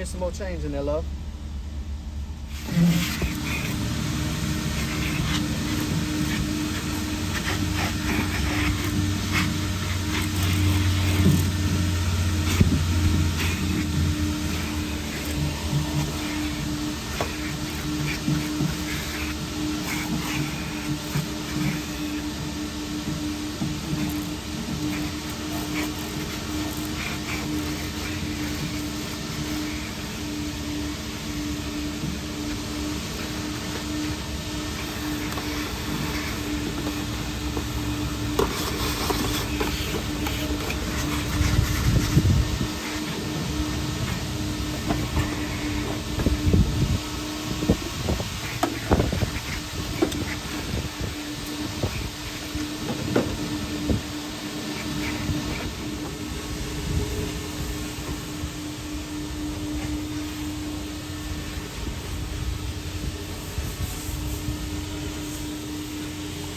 me some more change in there, love.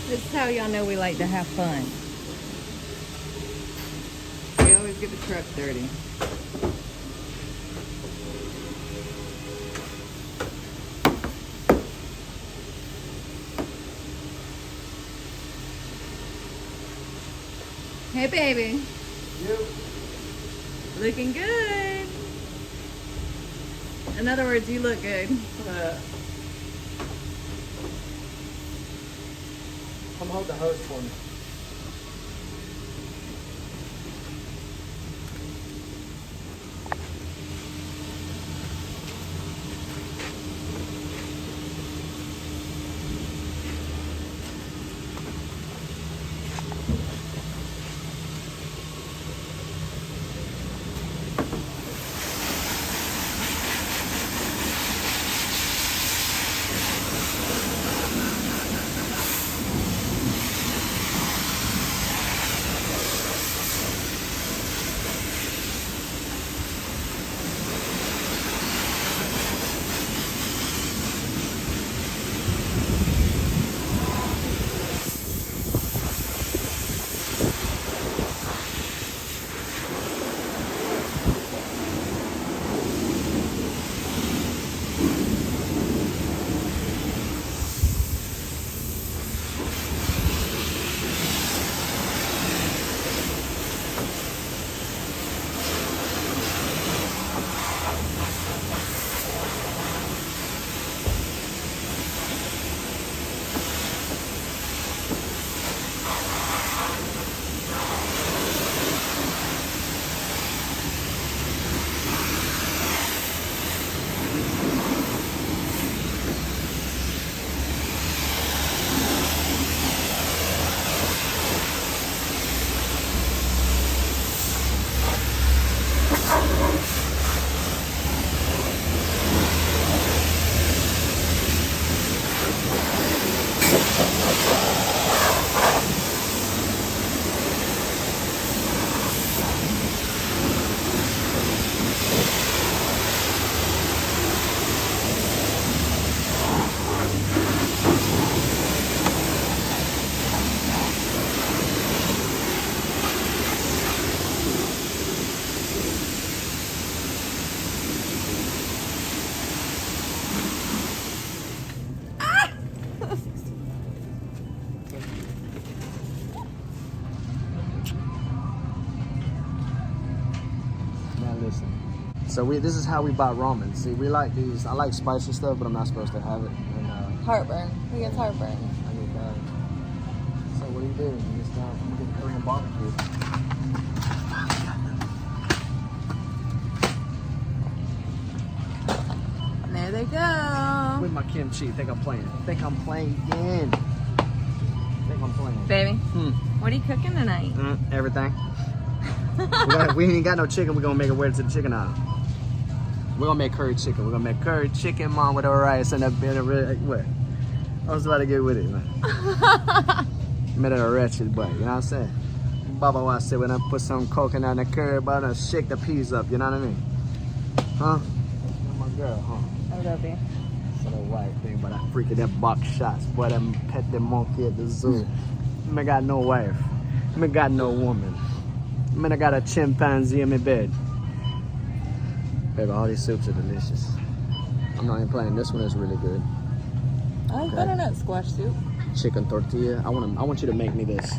This is how y'all know we like to have fun. We always get the truck dirty. Hey, baby. You. Looking good. In other words, you look good. Come hold the hose for me. So this is how we buy ramen. See, we like these. I like spicy stuff, but I'm not supposed to have it. And, Heartburn. He gets heartburn. I get that. So what do? You just get Korean barbecue. There they go. With my kimchi. Think I'm playing. Think I'm playing. Baby, what are you cooking tonight? Everything. we ain't got no chicken. We're gonna make it weird to the chicken aisle. We're gonna make curry chicken. We're gonna make curry chicken, mom, with the rice and that bit of what? I was about to get with it, man. Made it a wretched butt, you know what I'm saying? Baba was said when I put some coconut and the curry, but I shake the peas up, you know what I mean? Huh? You're my girl, huh? I love you. It's a little white thing, but I freaking that box shots, boy, them pet the monkey at the zoo. I got no wife. I got no woman. I got a chimpanzee in my bed. Baby, all these soups are delicious. I'm not even playing. This one is really good. I like Okay. butternut squash soup. Chicken tortilla. I want you to make me this.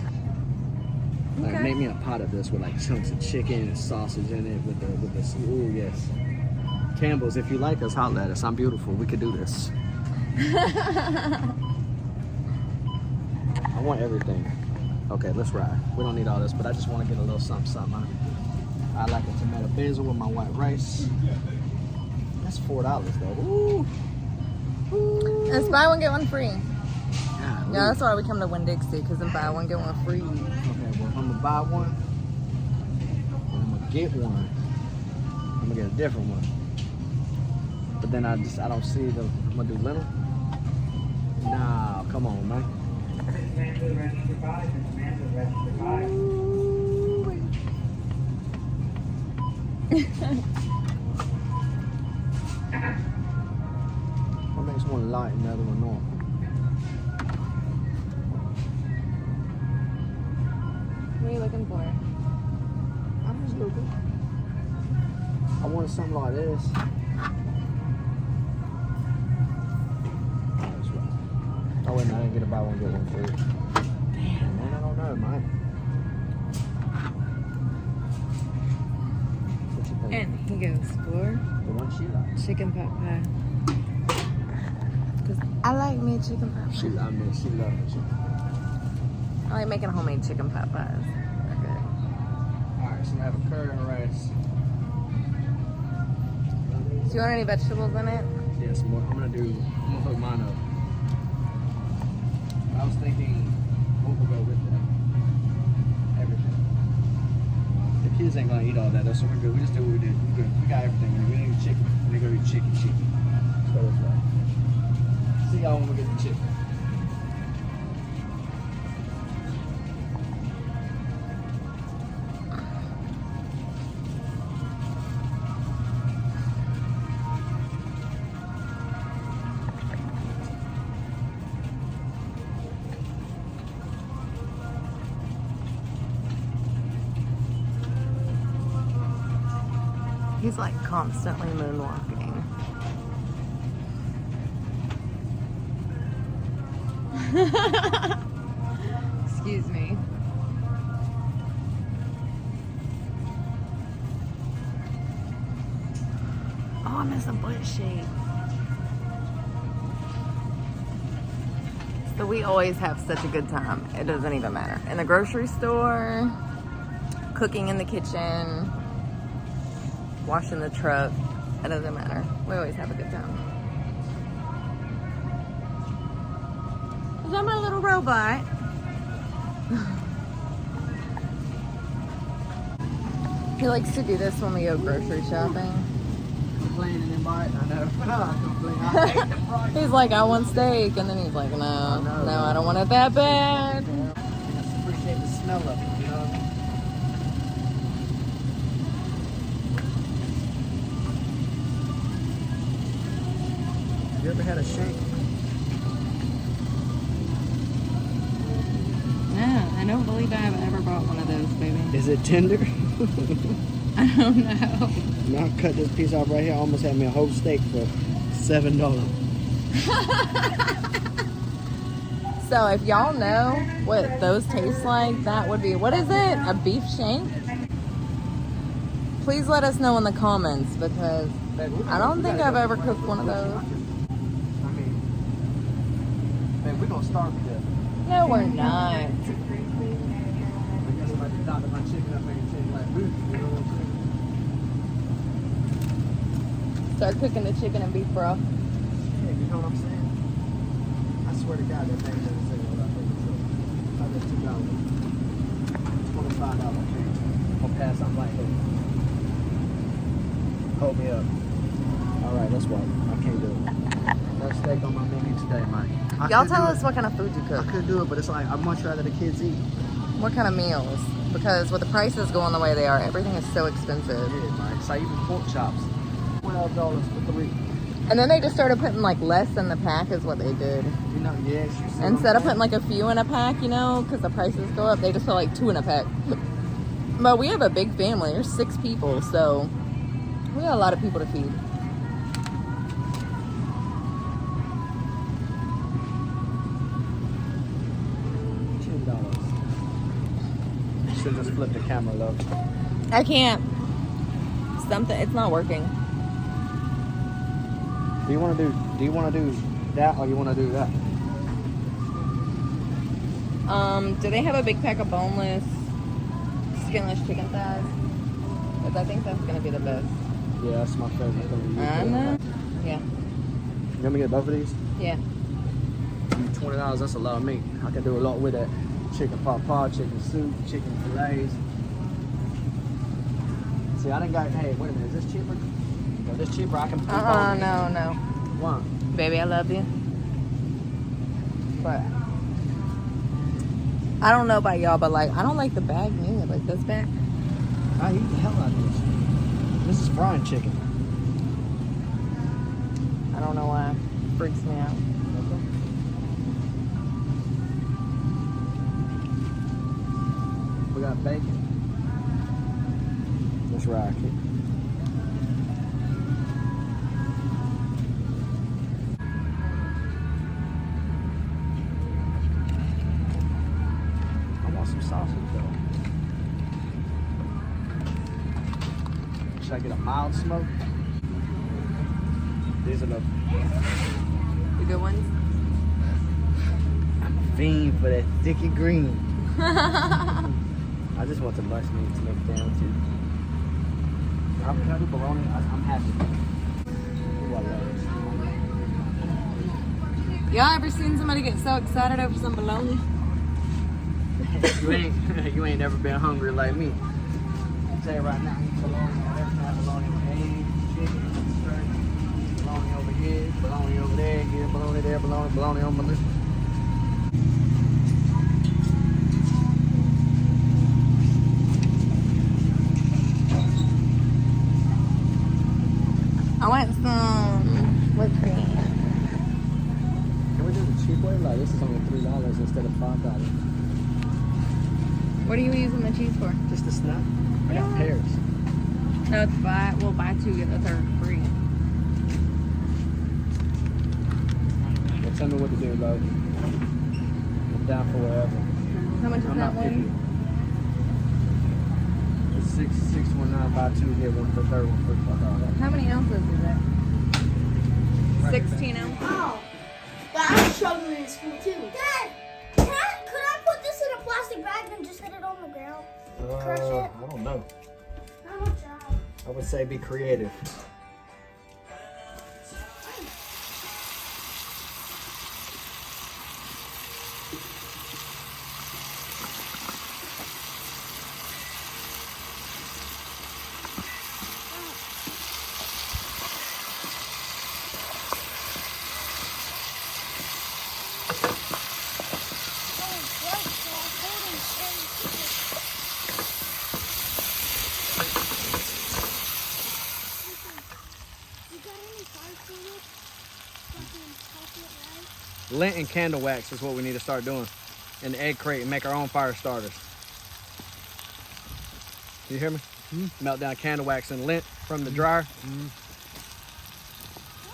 Like, Okay. make me a pot of this with like chunks of chicken and sausage in it with the ooh, yes. Campbell's, if you like us, holler at us. I'm beautiful. We could do this. I want everything. Okay, let's ride. We don't need all this, but I just want to get a little something. I like a tomato basil with my white rice. That's $4 though. Ooh. And it's buy one get one free. Golly. Yeah, that's why we come to Winn-Dixie, because then buy one get one free. Okay, well, if I'm gonna buy one, and I'm gonna get one, I'm gonna get a different one. But then I don't see the. I'm gonna do little. Nah, come on, man. What makes one light and the other one normal? What are you looking for? I'm just looking. I wanted something like this. Oh wait, no, I didn't get a buy one get one free. Damn, man, I don't know, man. What you think? And he goes for The one she likes. chicken pot pie. Because I like me chicken pot pie. She loves it. I like making homemade chicken pot pies. They're good. Alright, so we have a curry and rice. Do you want any vegetables in it? Yes, I'm gonna hook mine up. I was thinking what will go with that. Everything. The kids ain't gonna eat all that, so we're good. We just do what we did. We're good. We got everything. We need chicken. We're gonna eat chicken. So it's like. See y'all when we get the chicken. He's like constantly moonwalking. Excuse me. Oh, I miss a butt shake. So we always have such a good time. It doesn't even matter. In the grocery store, cooking in the kitchen, washing the truck. It doesn't matter. We always have a good time. Is that my little robot? He likes to do this when we go grocery shopping. Complaining and biting, I know. I hate the price. He's like, I want steak. And then he's like, no, I don't want it that bad. I just appreciate the smell of it, you know? Have you ever had a shake? No, I don't believe I've ever bought one of those, baby. Is it tender? I don't know. Now I cut this piece off right here. I almost had me a whole steak for $7. So if y'all know what those taste like, that would be, what is it? A beef shank? Please let us know in the comments, because I don't think I've ever cooked one of those. I mean, man, we're gonna starve to death. No, we're not. I guess if I did not my chicken up, making chicken like boots, you know what I'm saying? Start cooking the chicken and beef broth. Yeah, you know what I'm saying? I swear to God, that thing doesn't say what I think it's saying. I bet $2. $25 change. I'll pass on like that. Hold me up. Alright, let's walk. I can't do it. No steak on my menu today, Mike. Y'all tell us what kind of food you cook. I could do it, but it's like I'd much rather the kids eat. What kind of meals? Because with the prices going the way they are, everything is so expensive. Yeah, Mike. It's like even pork chops. $12 for 3. And then they just started putting like less in the pack is what they did. You know, yes, you see. Instead of putting like a few in a pack, you know, because the prices go up, they just put like 2 in a pack. But we have a big family. There's 6 people, so We got a lot of people to feed. $10. Should just flip the camera, love. I can't. Something. It's not working. Do you want to do that or you want to do that? Do they have a big pack of boneless, skinless chicken thighs? Because I think that's gonna be the best. Yeah, that's my favorite thing. I know. Yeah. You want me to get both of these? Yeah. $20, that's a lot of meat. I can do a lot with that. Chicken pot pot, chicken soup, chicken fillets. See, I didn't got, hey, wait a minute, is this cheaper? Is this cheaper? I can No. One. Baby, I love you. But I don't know about y'all, but like, I don't like the bag neither. Like this bag. I eat the hell out of this. This is frying chicken. I don't know why. It freaks me out. We got bacon. Let's rock it. I want some sausage though. Should I get a mild smoke? These are the good ones. I'm a fiend for that sticky green. I just want the lunch meat to look down to. Can I do bologna? I'm happy. Ooh, I love it. Y'all ever seen somebody get so excited over some bologna? you ain't never been hungry like me. I'll tell you right now, eat bologna. Every time bologna with eggs, chicken, turkey, bologna over here, bologna over there, here, bologna there, bologna on my list. I want some whipped cream. Can we do the cheap way? Like this is only $3 instead of $5. What are you using the cheese for? Just a snap. I got pears. No, it's buy two, get the third free. Well, tell me what to do, love. I'm down for whatever. How much is I'm that not picky. one? It's 619 buy two, get one for third one for $5. How many ounces is that? 16 ounces. Oh, but I'm struggling in school too. Dad, could I put this in a plastic bag and just hit it on the ground? Crush it? I don't know. I'm a child. I would say be creative. Lint and candle wax is what we need to start doing. And the egg crate and make our own fire starters. You hear me? Melt down candle wax and lint from the dryer. You want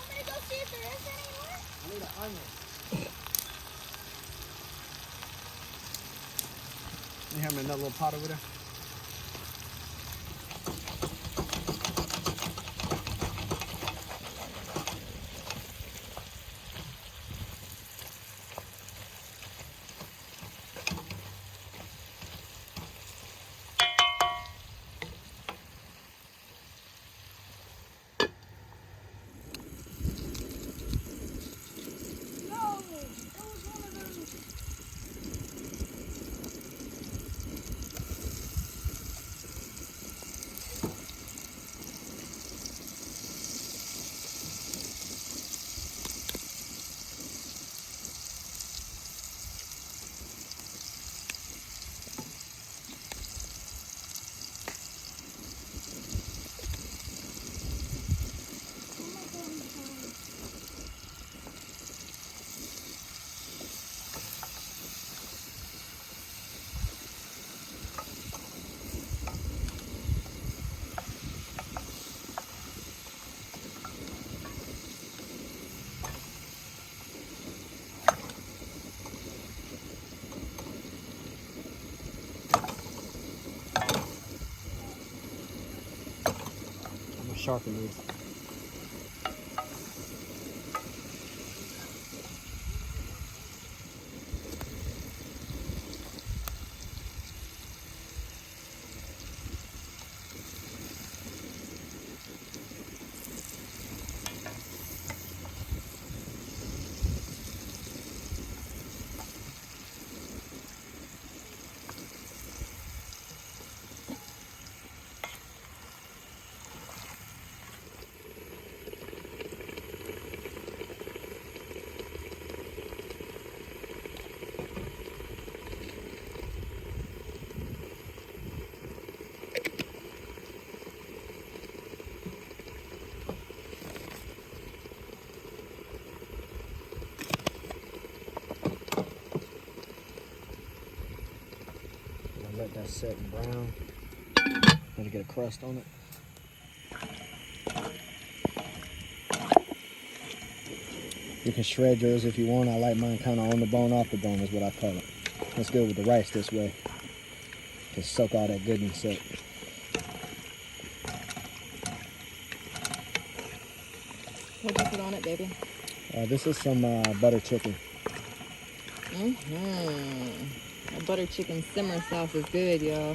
me to go see if there is anymore? I need an onion. You have me another little pot over there? No, it was one of those. sharpen these. Let that set and brown. Let it get a crust on it. You can shred yours if you want. I like mine kind of on the bone, off the bone is what I call it. That's good with the rice this way. Just soak all that goodness up. What'd you put on it, baby? This is some butter chicken. That butter chicken simmer sauce is good, y'all.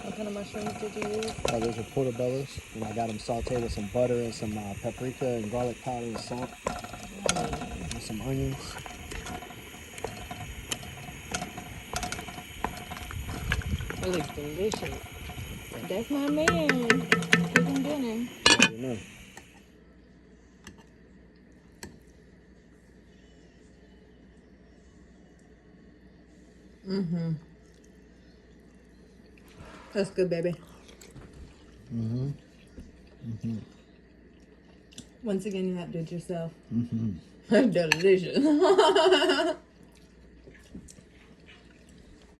What kind of mushrooms did you use? Those are portobellos, and I got them sauteed with some butter and some paprika and garlic powder and salt. And some onions. It looks delicious. That's my man. Cooking dinner. I don't know. That's good, baby. Once again, you outdid yourself. Delicious.